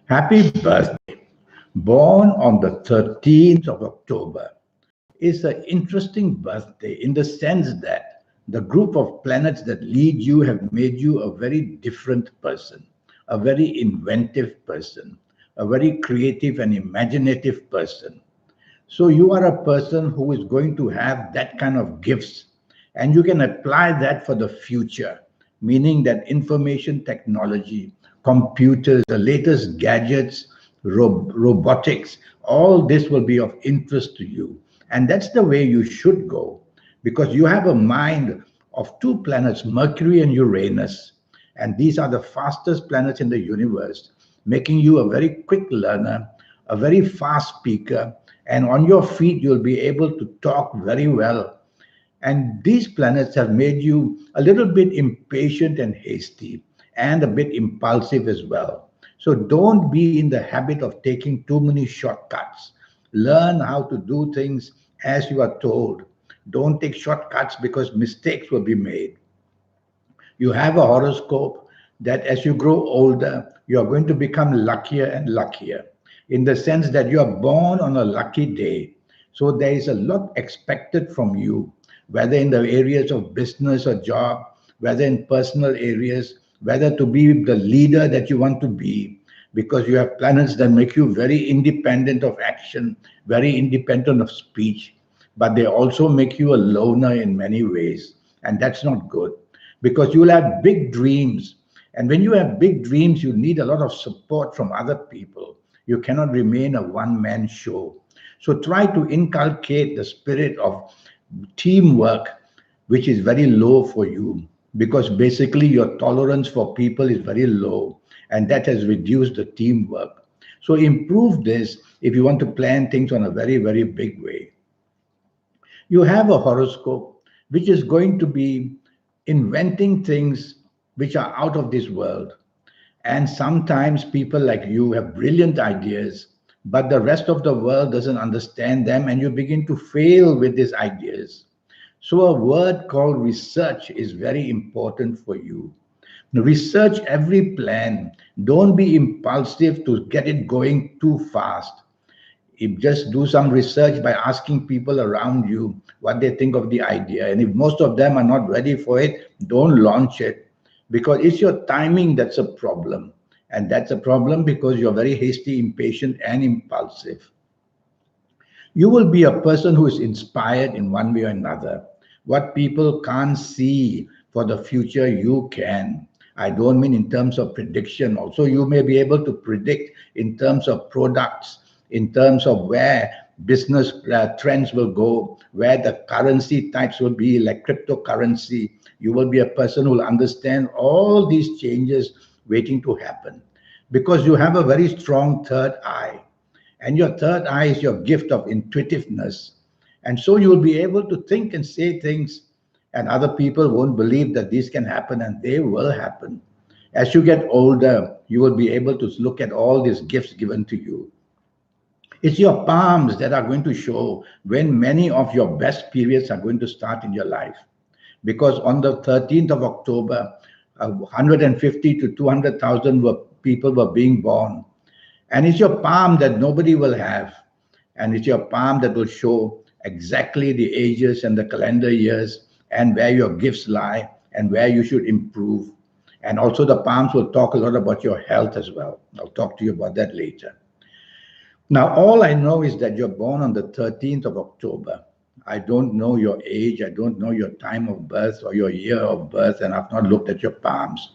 Happy birthday. Born on the 13th of October is an interesting birthday in the sense that the group of planets that lead you have made you a very different person, a very inventive person, a very creative and imaginative person. So you are a person who is going to have that kind of gifts, and you can apply that for the future, meaning that information technology, computers, the latest gadgets, robotics, all this will be of interest to you. And that's the way you should go because you have a mind of two planets, Mercury and Uranus. And these are the fastest planets in the universe, making you a very quick learner, a very fast speaker, and on your feet, you'll be able to talk very well. And these planets have made you a little bit impatient and hasty and a bit impulsive as well. So don't be in the habit of taking too many shortcuts. Learn how to do things as you are told. Don't take shortcuts because mistakes will be made. You have a horoscope that as you grow older, you are going to become luckier and luckier in the sense that you are born on a lucky day. So there is a lot expected from you, whether in the areas of business or job, whether in personal areas, whether to be the leader that you want to be, because you have planets that make you very independent of action, very independent of speech, but they also make you a loner in many ways. And that's not good because you will have big dreams. And when you have big dreams, you need a lot of support from other people. You cannot remain a one man show. So try to inculcate the spirit of teamwork, which is very low for you because basically your tolerance for people is very low and that has reduced the teamwork. So improve this if you want to plan things on a very, very big way. You have a horoscope which is going to be inventing things which are out of this world. And sometimes people like you have brilliant ideas, but the rest of the world doesn't understand them, and you begin to fail with these ideas. So, a word called research is very important for you. Research every plan. Don't be impulsive to get it going too fast. If just do some research by asking people around you what they think of the idea. And if most of them are not ready for it, don't launch it because it's your timing that's a problem. And that's a problem because you're very hasty, impatient, and impulsive. You will be a person who is inspired in one way or another. What people can't see for the future, you can. I don't mean in terms of prediction. Also, you may be able to predict in terms of products, in terms of where business trends will go, where the currency types will be, like cryptocurrency. You will be a person who will understand all these changes waiting to happen because you have a very strong third eye. And your third eye is your gift of intuitiveness. And so you will be able to think and say things, and other people won't believe that these can happen, and they will happen. As you get older, you will be able to look at all these gifts given to you. It's your palms that are going to show when many of your best periods are going to start in your life. Because on the 13th of October, 150 to 200,000 people were being born. And it's your palm that nobody will have. And it's your palm that will show exactly the ages and the calendar years and where your gifts lie and where you should improve. And also the palms will talk a lot about your health as well. I'll talk to you about that later. Now, all I know is that you're born on the 13th of October. I don't know your age, I don't know your time of birth or your year of birth, and I've not looked at your palms.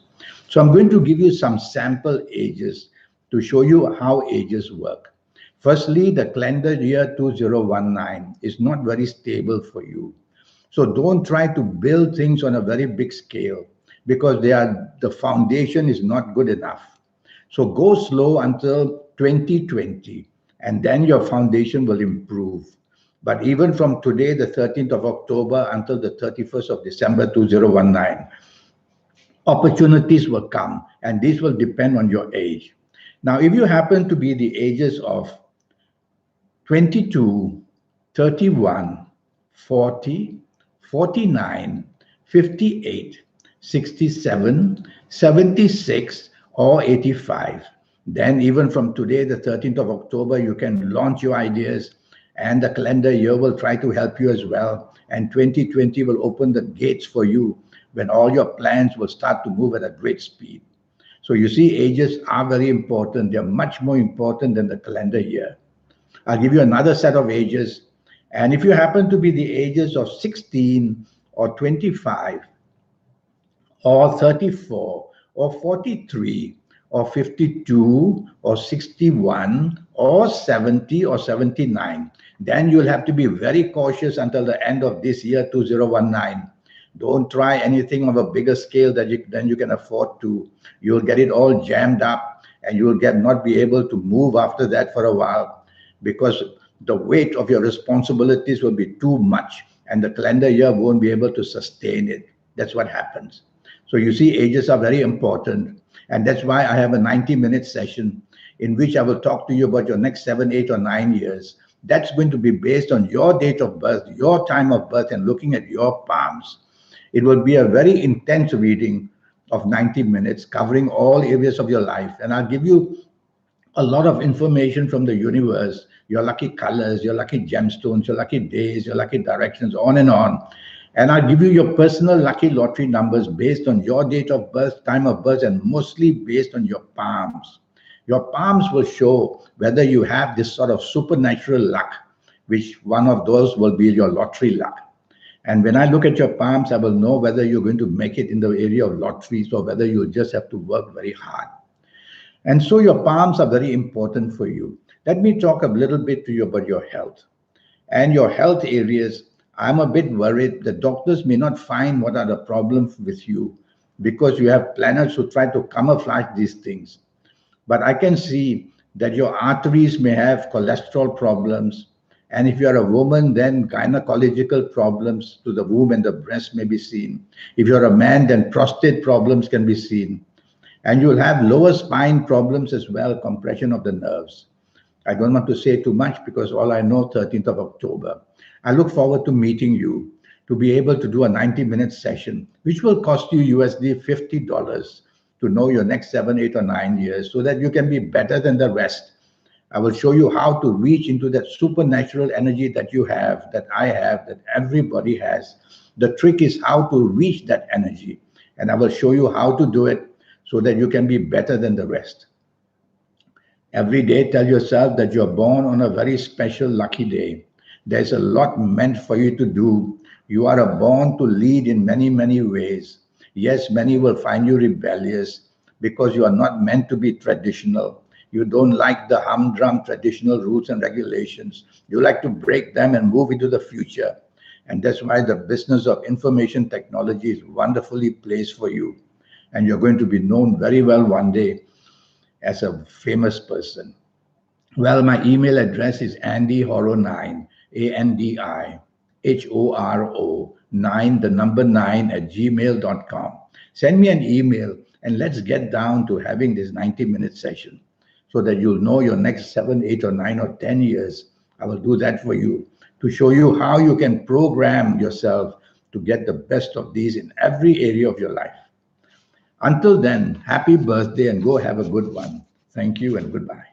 So I'm going to give you some sample ages to show you how ages work. Firstly, the calendar year 2019 is not very stable for you. So don't try to build things on a very big scale because the foundation is not good enough. So go slow until 2020 and then your foundation will improve. But even from today, the 13th of October until the 31st of December 2019, opportunities will come and these will depend on your age. Now, if you happen to be the ages of 22, 31, 40, 49, 58, 67, 76, or 85, Then even from today, the 13th of October, you can launch your ideas, and the calendar year will try to help you as well. And 2020 will open the gates for you when all your plans will start to move at a great speed. So you see, ages are very important. They're much more important than the calendar year. I'll give you another set of ages. And if you happen to be the ages of 16 or 25 or 34 or 43 or 52 or 61 or 70 or 79, then you'll have to be very cautious until the end of this year, 2019. Don't try anything of a bigger scale than you can afford to. You'll get it all jammed up, and you'll not be able to move after that for a while, because the weight of your responsibilities will be too much, and the calendar year won't be able to sustain it. That's what happens. So you see, ages are very important. And that's why I have a 90-minute session in which I will talk to you about your next 7, 8, or 9 years. That's going to be based on your date of birth, your time of birth, and looking at your palms. It will be a very intense reading of 90 minutes covering all areas of your life. And I'll give you a lot of information from the universe, your lucky colors, your lucky gemstones, your lucky days, your lucky directions, on and on. And I'll give you your personal lucky lottery numbers based on your date of birth, time of birth, and mostly based on your palms. Your palms will show whether you have this sort of supernatural luck, which one of those will be your lottery luck. And when I look at your palms, I will know whether you're going to make it in the area of lotteries or whether you just have to work very hard. And so your palms are very important for you. Let me talk a little bit to you about your health. And your health areas, I'm a bit worried that doctors may not find what are the problems with you, because you have planets who try to camouflage these things. But I can see that your arteries may have cholesterol problems. And if you are a woman, then gynecological problems to the womb and the breast may be seen. If you're a man, then prostate problems can be seen. And you'll have lower spine problems as well, compression of the nerves. I don't want to say too much because all I know, 13th of October. I look forward to meeting you, to be able to do a 90-minute session, which will cost you USD $50 to know your next 7, 8, or 9 years, so that you can be better than the rest. I will show you how to reach into that supernatural energy that you have, that I have, that everybody has. The trick is how to reach that energy. And I will show you how to do it so that you can be better than the rest. Every day, tell yourself that you're born on a very special, lucky day. There's a lot meant for you to do. You are born to lead in many, many ways. Yes, many will find you rebellious because you are not meant to be traditional. You don't like the humdrum traditional rules and regulations. You like to break them and move into the future. And that's why the business of information technology is wonderfully placed for you. And you're going to be known very well one day as a famous person. Well, my email address is andyhoro9, ANDIHORO 9, the number 9 @gmail.com. Send me an email and let's get down to having this 90-minute session so that you'll know your next 7, 8, or 9, or 10 years. I will do that for you to show you how you can program yourself to get the best of these in every area of your life. Until then, happy birthday and go have a good one. Thank you and goodbye.